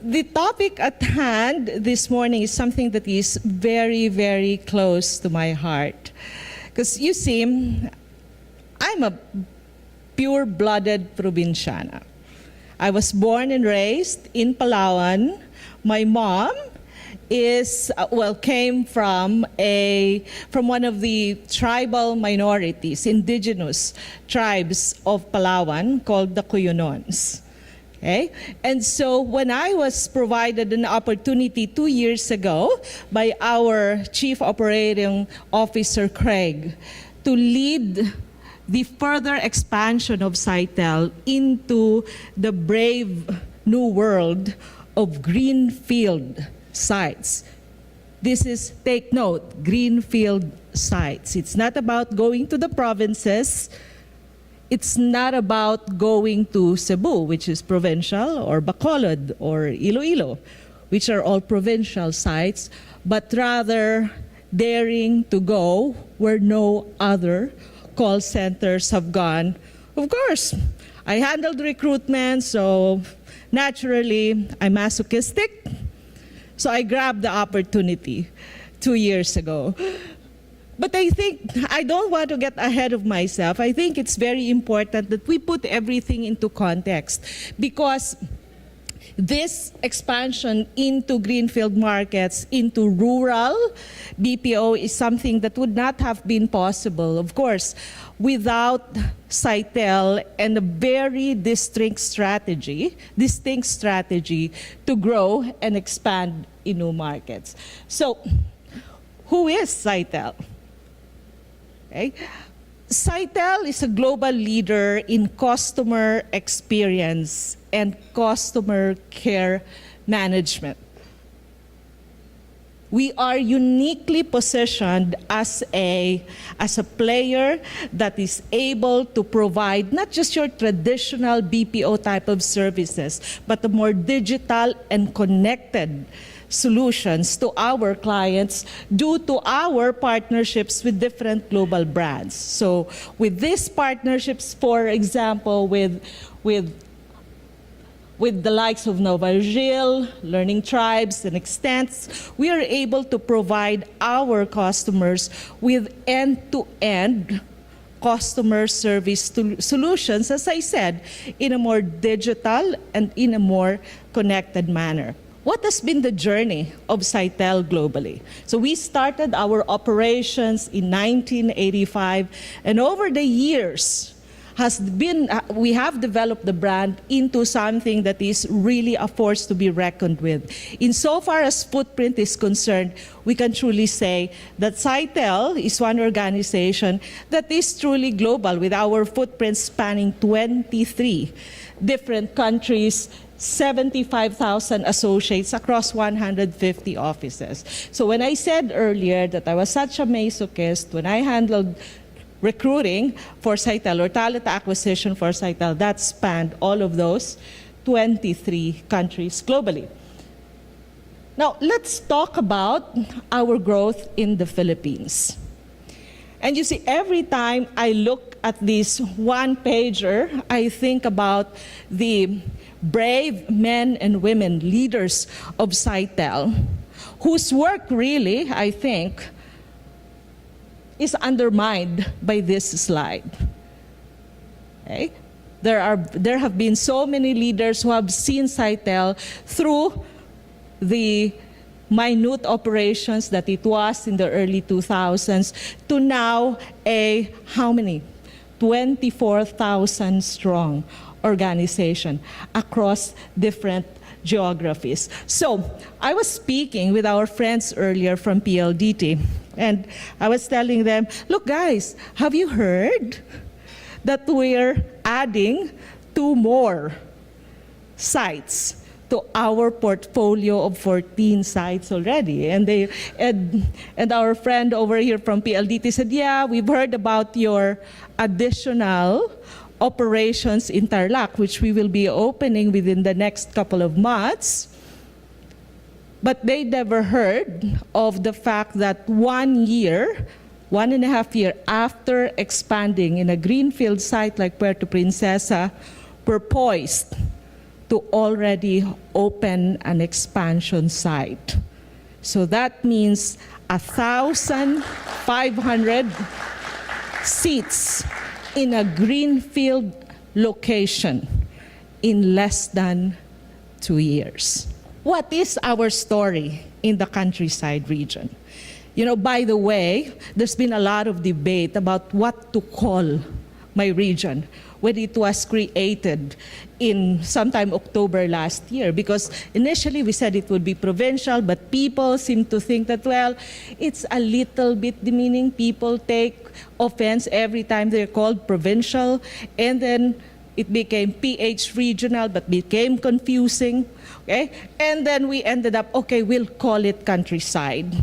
The topic at hand this morning is something that is very, very close to my heart. Because you see, I'm a pure-blooded provinciana. I was born and raised in Palawan. My mom came from one of the tribal minorities, indigenous tribes of Palawan called the Cuyunons. Okay? And so when I was provided an opportunity 2 years ago by our Chief Operating Officer, Craig, to lead the further expansion of Sitel into the brave new world of greenfield sites. This is, take note, greenfield sites. It's not about going to the provinces. It's not about going to Cebu, which is provincial, or Bacolod, or Iloilo, which are all provincial sites, but rather daring to go where no other call centers have gone. Of course, I handled recruitment, so naturally, I'm masochistic. So I grabbed the opportunity 2 years ago. But I think, I don't want to get ahead of myself. I think it's very important that we put everything into context, because this expansion into greenfield markets, into rural BPO, is something that would not have been possible, of course, without Sitel and a very distinct strategy to grow and expand in new markets. So, who is Sitel? Okay. Sitel is a global leader in customer experience and customer care management. We are uniquely positioned as a player that is able to provide not just your traditional BPO type of services, but the more digital and connected solutions to our clients due to our partnerships with different global brands. So with these partnerships, for example, with the likes of Novagil, Learning Tribes, and Extents, we are able to provide our customers with end-to-end customer service solutions, as I said, in a more digital and in a more connected manner. What has been the journey of Sitel globally? So we started our operations in 1985, and over the years, we have developed the brand into something that is really a force to be reckoned with. Insofar as footprint is concerned, we can truly say that Sitel is one organization that is truly global, with our footprint spanning 23 different countries, 75,000 associates across 150 offices. So when I said earlier that I was such a masochist when I handled recruiting for Sitel or talent acquisition for Sitel, that spanned all of those 23 countries globally. Now, let's talk about our growth in the Philippines. And you see, every time I look at this one-pager, I think about the brave men and women, leaders of Sitel, whose work really, I think, is undermined by this slide. Okay? There have been so many leaders who have seen Sitel through the minute operations that it was in the early 2000s to now how many? 24,000 strong organization across different geographies. So I was speaking with our friends earlier from PLDT, and I was telling them, look guys, have you heard that we're adding 2 more sites to our portfolio of 14 sites already? And our friend over here from PLDT said, yeah, we've heard about your additional operations in Tarlac, which we will be opening within the next couple of months. But they never heard of the fact that 1 year, 1.5 years after expanding in a greenfield site like Puerto Princesa, we're poised to already open an expansion site. So that means 1,500 seats in a greenfield location in less than 2 years. What is our story in the countryside region? You know, by the way, there's been a lot of debate about what to call my region when it was created in sometime October last year, because initially we said it would be provincial, but people seem to think that, well, it's a little bit demeaning. People take offense every time they're called provincial, and then it became PH regional, but became confusing, okay? And then we ended up, okay, we'll call it countryside.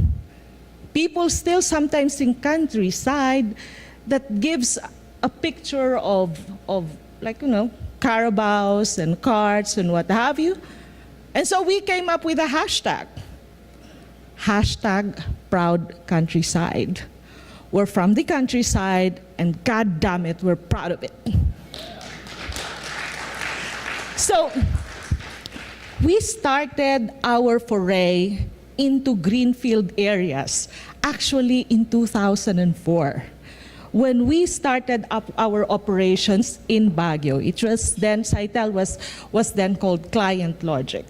People still sometimes think countryside, that gives a picture of like, you know, carabaos and carts and what have you. And so we came up with a hashtag. Hashtag proud countryside. We're from the countryside, and God damn it, we're proud of it. So we started our foray into greenfield areas actually in 2004. When we started up our operations in Baguio, it was then, Sitel was then called Client Logic.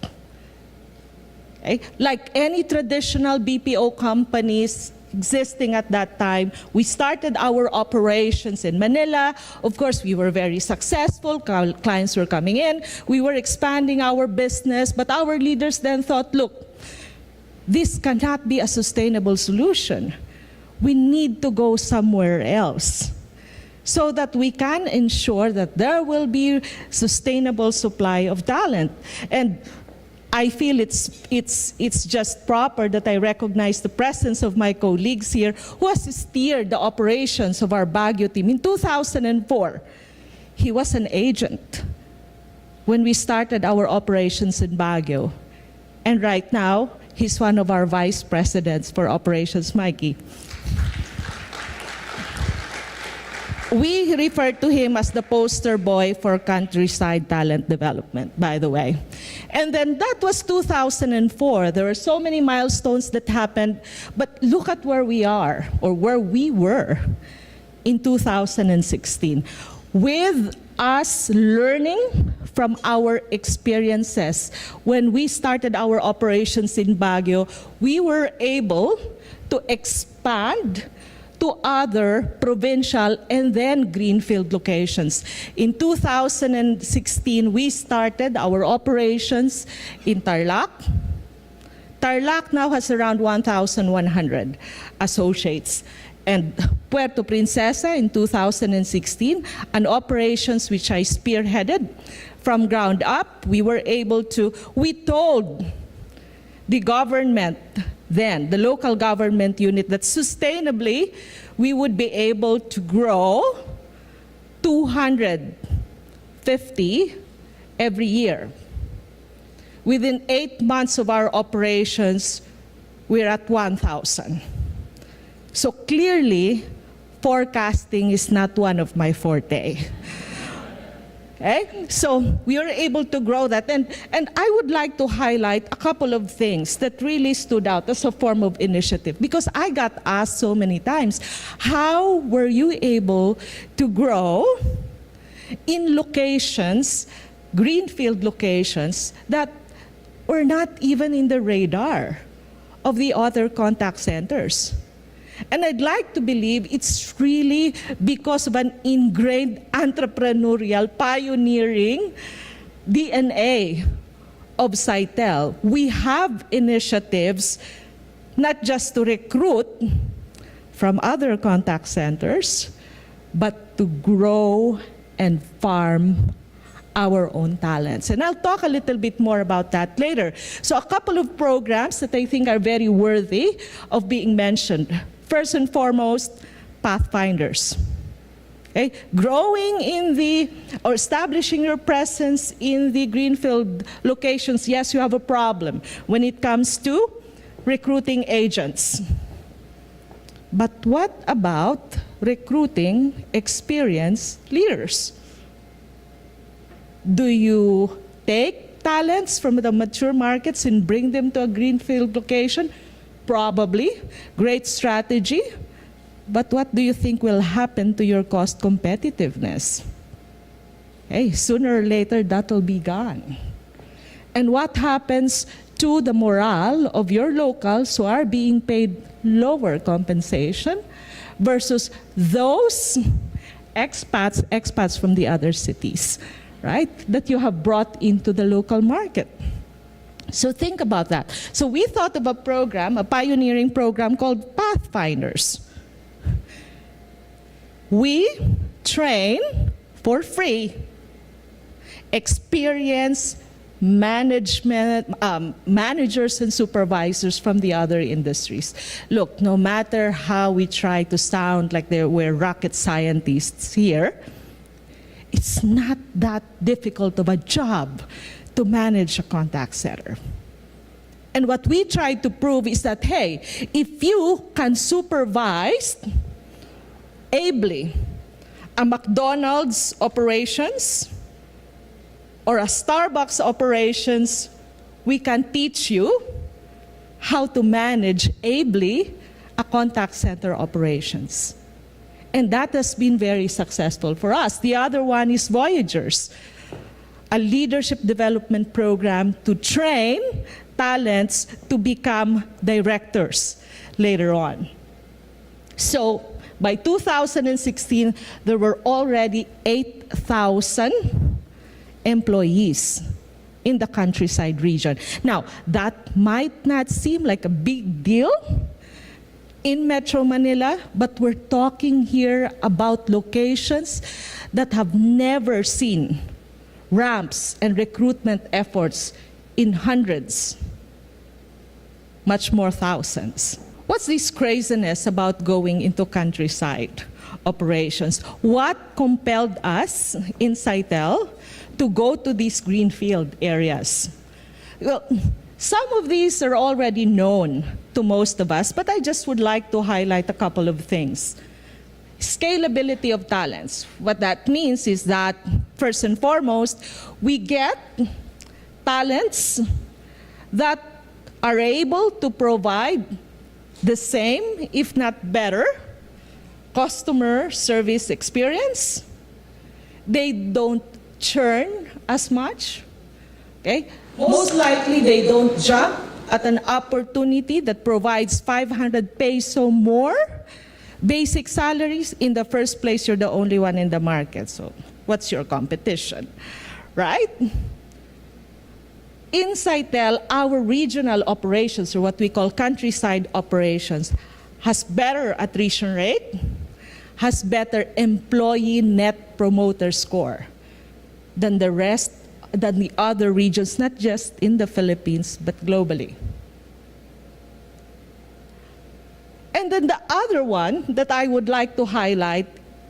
Okay? Like any traditional BPO companies existing at that time, we started our operations in Manila. Of course, we were very successful. Clients were coming in. We were expanding our business, but our leaders then thought, look, this cannot be a sustainable solution. We need to go somewhere else so that we can ensure that there will be sustainable supply of talent. And I feel it's just proper that I recognize the presence of my colleagues here who has steered the operations of our Baguio team. In 2004, he was an agent when we started our operations in Baguio. And right now, he's one of our vice presidents for operations, Mikey. We refer to him as the poster boy for countryside talent development, by the way. And then that was 2004. There were so many milestones that happened, but look at where we are, or where we were in 2016. With us learning from our experiences, when we started our operations in Baguio, we were able to expand to other provincial and then greenfield locations. In 2016, we started our operations in Tarlac. Tarlac now has around 1,100 associates. And Puerto Princesa in 2016, an operations which I spearheaded from ground up. We told the government then, the local government unit, that sustainably we would be able to grow 250 every year. Within 8 months of our operations, we're at 1,000. So clearly, forecasting is not one of my forte. Okay? So we were able to grow that. And I would like to highlight a couple of things that really stood out as a form of initiative, because I got asked so many times, how were you able to grow in locations, greenfield locations, that were not even in the radar of the other contact centers? And I'd like to believe it's really because of an ingrained entrepreneurial, pioneering DNA of Sitel. We have initiatives not just to recruit from other contact centers, but to grow and farm our own talents. And I'll talk a little bit more about that later. So a couple of programs that I think are very worthy of being mentioned. First and foremost, Pathfinders. Okay? Growing or establishing your presence in the greenfield locations, yes, you have a problem when it comes to recruiting agents. But what about recruiting experienced leaders? Do you take talents from the mature markets and bring them to a greenfield location? Probably. Great strategy. But what do you think will happen to your cost competitiveness? Hey, sooner or later, that will be gone. And what happens to the morale of your locals who are being paid lower compensation versus those expats from the other cities, right, that you have brought into the local market? So think about that. So we thought of a program, a pioneering program called Pathfinders. We train for free experienced managers and supervisors from the other industries. Look, no matter how we try to sound like we're rocket scientists here, it's not that difficult of a job to manage a contact center. And what we try to prove is that, hey, if you can supervise ably a McDonald's operations or a Starbucks operations, we can teach you how to manage ably a contact center operations. And that has been very successful for us. The other one is Voyagers, a leadership development program to train talents to become directors later on. So by 2016, there were already 8,000 employees in the countryside region. Now, that might not seem like a big deal in Metro Manila, but we're talking here about locations that have never seen ramps and recruitment efforts in hundreds, much more thousands. What's this craziness about going into countryside operations? What compelled us in Sitel to go to these greenfield areas? Well, some of these are already known to most of us, but I just would like to highlight a couple of things. Scalability of talents. What that means is that, first and foremost, we get talents that are able to provide the same, if not better, customer service experience. They don't churn as much. Okay? Most likely, they don't jump at an opportunity that provides 500 peso more basic salaries. In the first place, you're the only one in the market. So what's your competition, right? In Sitel, our regional operations, or what we call countryside operations, has better attrition rate, has better employee net promoter score than the other regions, not just in the Philippines, but globally. And then the other one that I would like to highlight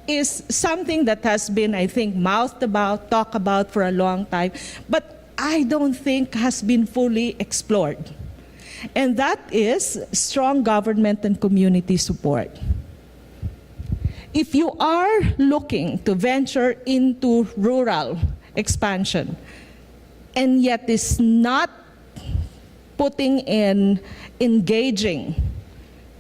is something that has been, I think, mouthed about, talked about for a long time, but I don't think has been fully explored. And that is strong government and community support. If you are looking to venture into rural expansion, and yet is not putting in engaging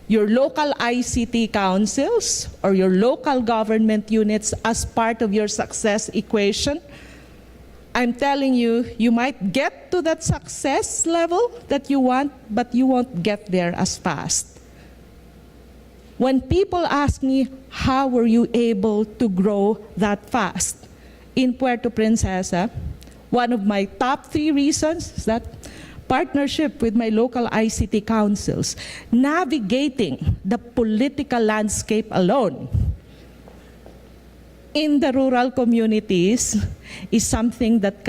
your local ICT councils or your local government units as part of your success equation, I'm telling you, you might get to that success level that you want, but you won't get there as fast. When people ask me, how were you able to grow that fast? In Puerto Princesa, one of my top 3 reasons is that partnership with my local ICT councils, navigating the political landscape alone in the rural communities is something that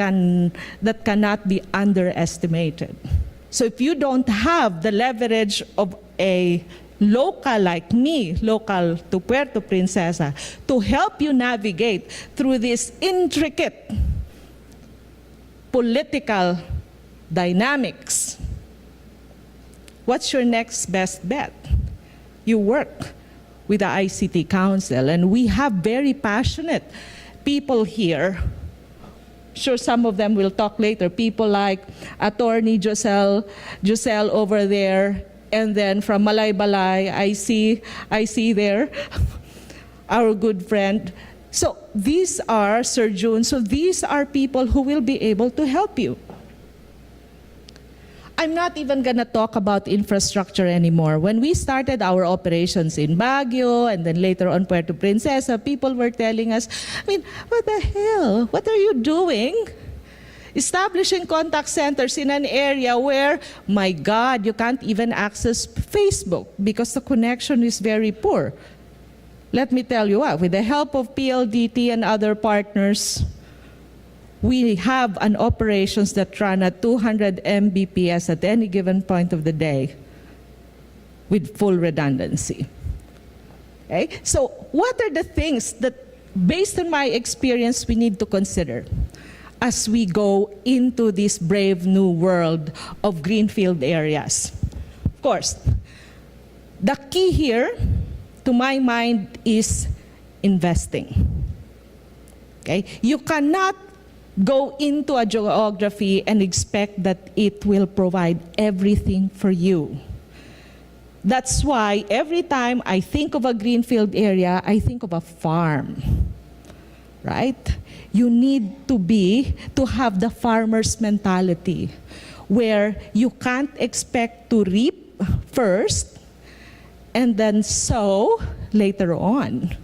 cannot be underestimated. So if you don't have the leverage of a local like me, local to Puerto Princesa, to help you navigate through this intricate political dynamics, what's your next best bet? You work with the ICT Council, and we have very passionate people here sure some of them will talk later. People like Attorney Giselle over there, and then from Balay, I see there our good friend. So these are Sir June. So these are people who will be able to help you. I'm not even going to talk about infrastructure anymore. When we started our operations in Baguio and then later on Puerto Princesa, people were telling us, I mean, what the hell? What are you doing? Establishing contact centers in an area where, my God, you can't even access Facebook because the connection is very poor. Let me tell you what, with the help of PLDT and other partners, we have an operations that run at 200 Mbps at any given point of the day with full redundancy. Okay? So what are the things that, based on my experience, we need to consider as we go into this brave new world of greenfield areas? Of course, the key here, to my mind, is investing. Okay? You cannot go into a geography and expect that it will provide everything for you. That's why every time I think of a greenfield area, I think of a farm, right? You need to have the farmer's mentality, where you can't expect to reap first and then sow later on.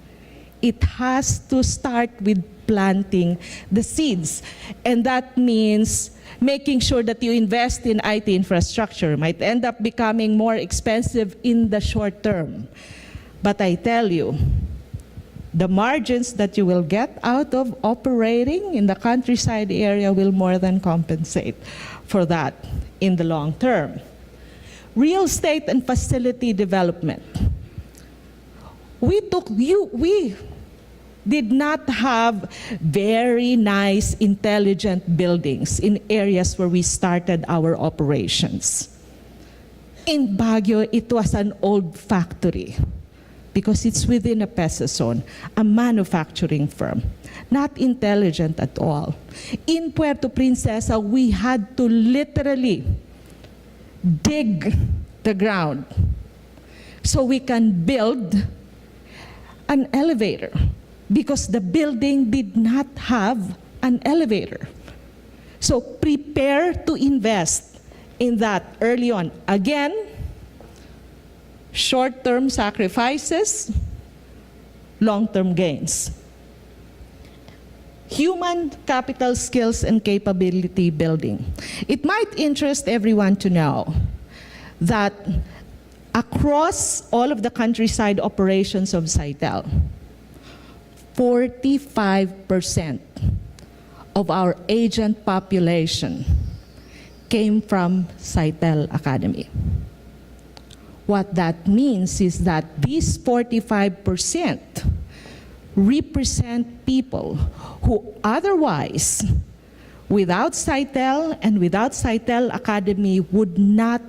It has to start with planting the seeds. And that means making sure that you invest in IT infrastructure. It might end up becoming more expensive in the short term. But I tell you, the margins that you will get out of operating in the countryside area will more than compensate for that in the long term. Real estate and facility development. We did not have very nice, intelligent buildings in areas where we started our operations. In Baguio, it was an old factory because it's within a PESA zone, a manufacturing firm. Not intelligent at all. In Puerto Princesa, we had to literally dig the ground so we can build an elevator, because the building did not have an elevator. So prepare to invest in that early on. Again, short-term sacrifices, long-term gains. Human capital skills and capability building. It might interest everyone to know that across all of the countryside operations of Sitel, 45% of our agent population came from Sitel Academy. What that means is that these 45% represent people who otherwise, without Sitel and without Sitel Academy, would not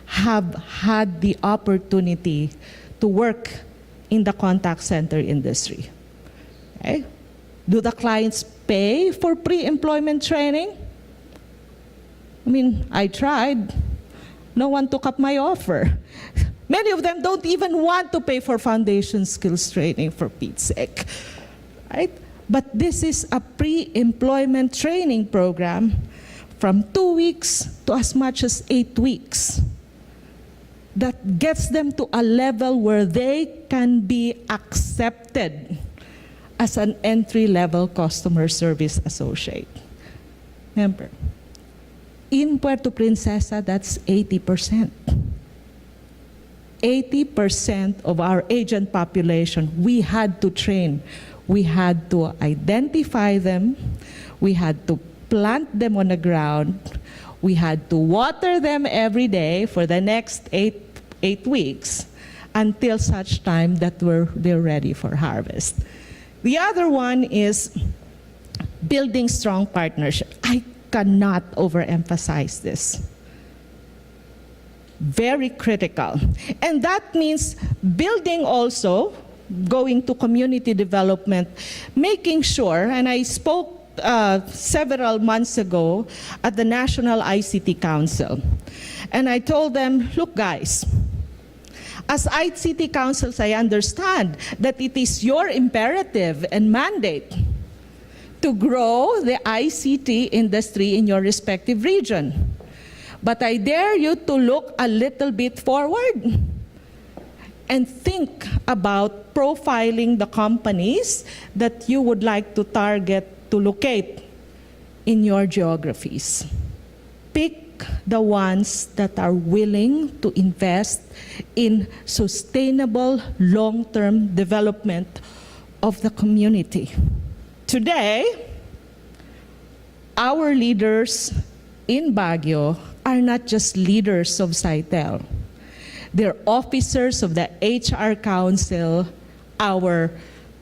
have had the opportunity to work in the contact center industry. Okay? Do the clients pay for pre-employment training? I mean, I tried. No one took up my offer. Many of them don't even want to pay for foundation skills training, for Pete's sake. Right? But this is a pre-employment training program from 2 weeks to as much as 8 weeks. That gets them to a level where they can be accepted as an entry-level customer service associate. Remember, in Puerto Princesa, that's 80%. 80% of our agent population, we had to train. We had to identify them. We had to plant them on the ground. We had to water them every day for the next eight weeks until such time that they're ready for harvest. The other one is building strong partnership. I cannot overemphasize this. Very critical. And that means building also, going to community development, making sure, and I spoke several months ago at the National ICT Council. And I told them, look guys, as ICT councils, I understand that it is your imperative and mandate to grow the ICT industry in your respective region. But I dare you to look a little bit forward and think about profiling the companies that you would like to target to locate in your geographies. Pick the ones that are willing to invest in sustainable long-term development of the community. Today, our leaders in Baguio are not just leaders of Sitel. They're officers of the HR Council. Our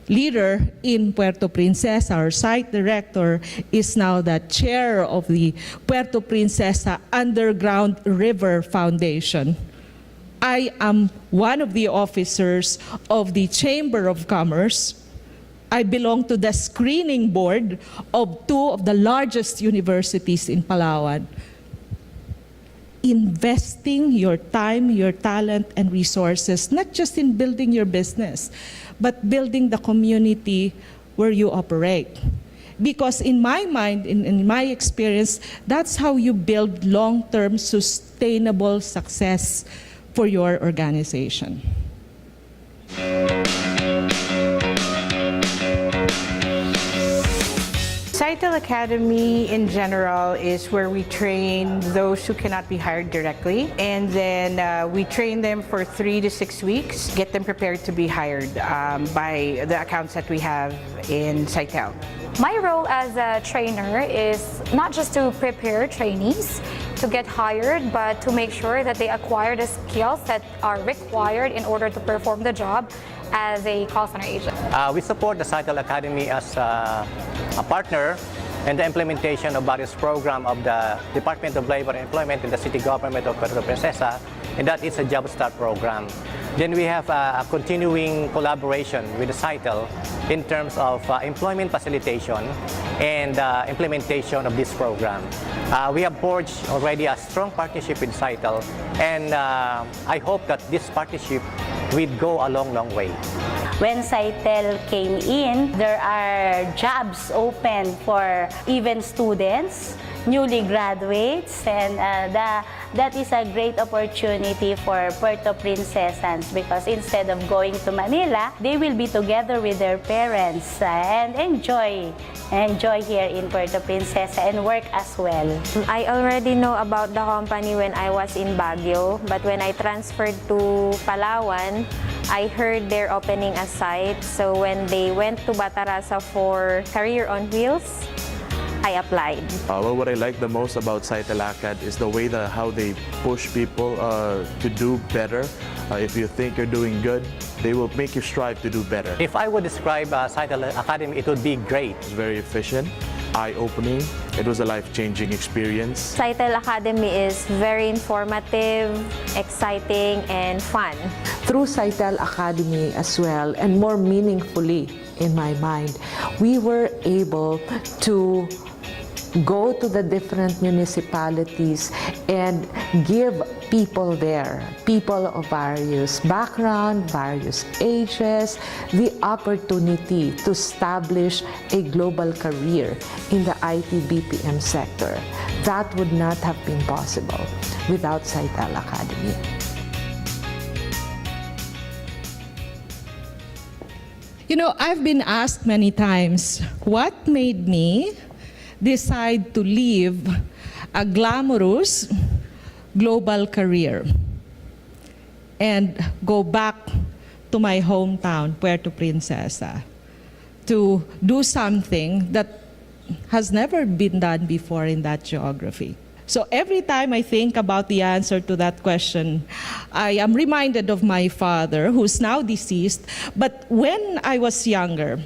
leader in Puerto Princesa, our site director, is now the chair of the Puerto Princesa Underground River Foundation. I am one of the officers of the Chamber of Commerce. I belong to the screening board of two of the largest universities in Palawan. Investing your time, your talent, and resources, not just in building your business, but building the community where you operate. Because in my mind, in my experience, that's how you build long-term sustainable success for your organization. Sitel Academy in general is where we train those who cannot be hired directly, and then we train them for 3 to 6 weeks, get them prepared to be hired by the accounts that we have in Sitel. My role as a trainer is not just to prepare trainees to get hired, but to make sure that they acquire the skills that are required in order to perform the job as a call center agent. We support the Sitel Academy as a partner in the implementation of various programs of the Department of Labor and Employment in the City Government of Puerto Princesa, and that is a Job Start program. Then we have a continuing collaboration with the Sitel in terms of employment facilitation and implementation of this program. We have forged already a strong partnership with Sitel, and I hope that this partnership will go a long way. When Sitel came in, there are jobs open for even students, newly graduates, and that is a great opportunity for Puerto Princesans because instead of going to Manila, they will be together with their parents and enjoy here in Puerto Princesa and work as well. I already know about the company when I was in Baguio, but when I transferred to Palawan, I heard they're opening a site. So when they went to Batarasa for Career on Wheels, I applied. Well, what I like the most about Sitel Acad is the way that how they push people to do better. If you think you're doing good, they will make you strive to do better. If I would describe Sitel Academy, it would be great. It's very efficient, eye-opening. It was a life-changing experience. Sitel Academy is very informative, exciting, and fun. Through Sitel Academy as well, and more meaningfully in my mind, we were able to go to the different municipalities and give people there, people of various background, various ages, the opportunity to establish a global career in the IT BPM sector. That would not have been possible without Sitel Academy. You know, I've been asked many times, what made me decide to leave a glamorous global career and go back to my hometown, Puerto Princesa, to do something that has never been done before in that geography. So every time I think about the answer to that question, I am reminded of my father, who's now deceased. But when I was younger,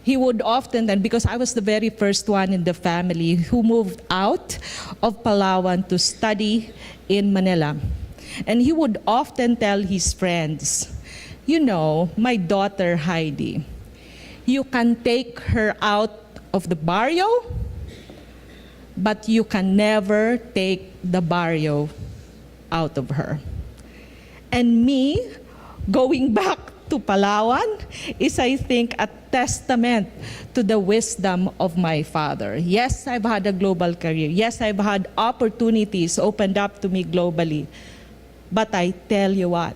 he would often, and because I was the very first one in the family who moved out of Palawan to study in Manila, and he would often tell his friends, you know, my daughter Haidee, you can take her out of the barrio, but you can never take the barrio out of her. And me, going back to Palawan is, I think, a testament to the wisdom of my father. Yes, I've had a global career. Yes, I've had opportunities opened up to me globally. But I tell you what,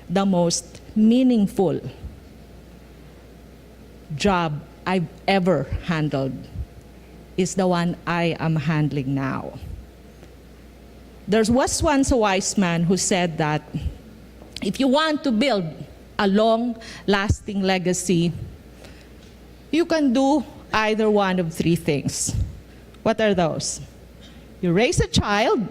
the most meaningful job I've ever handled is the one I am handling now. There was once a wise man who said that if you want to build a long-lasting legacy, you can do either one of three things. What are those? You raise a child,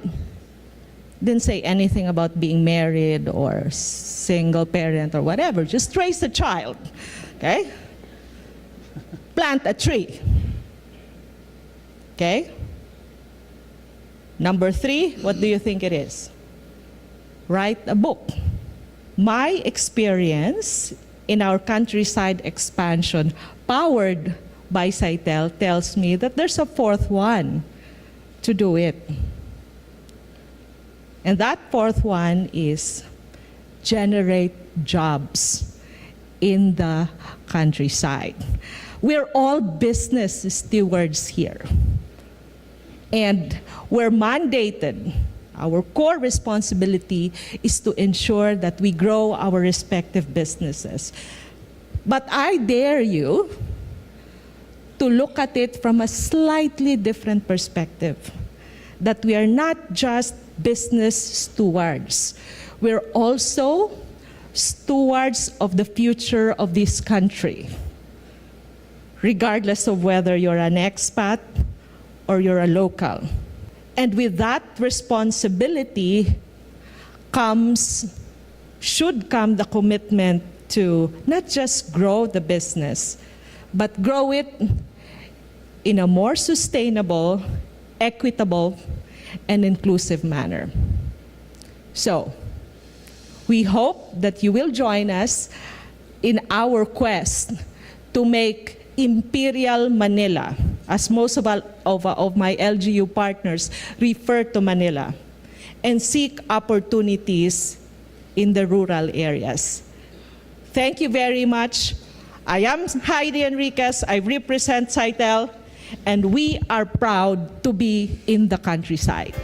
didn't say anything about being married or single parent or whatever, just raise a child, okay? Plant a tree, okay? Number 3, what do you think it is? Write a book. My experience in our countryside expansion, powered by Sitel, tells me that there's a fourth one to do it. And that fourth one is generate jobs in the countryside. We're all business stewards here. And we're mandated. Our core responsibility is to ensure that we grow our respective businesses. But I dare you to look at it from a slightly different perspective, that we are not just business stewards. We're also stewards of the future of this country, regardless of whether you're an expat or you're a local. And with that responsibility should come the commitment to not just grow the business, but grow it in a more sustainable, equitable, and inclusive manner. So, we hope that you will join us in our quest to make Imperial Manila, as most of my LGU partners refer to Manila, and seek opportunities in the rural areas. Thank you very much. I am Haidee Enriquez. I represent Sitel, and we are proud to be in the countryside.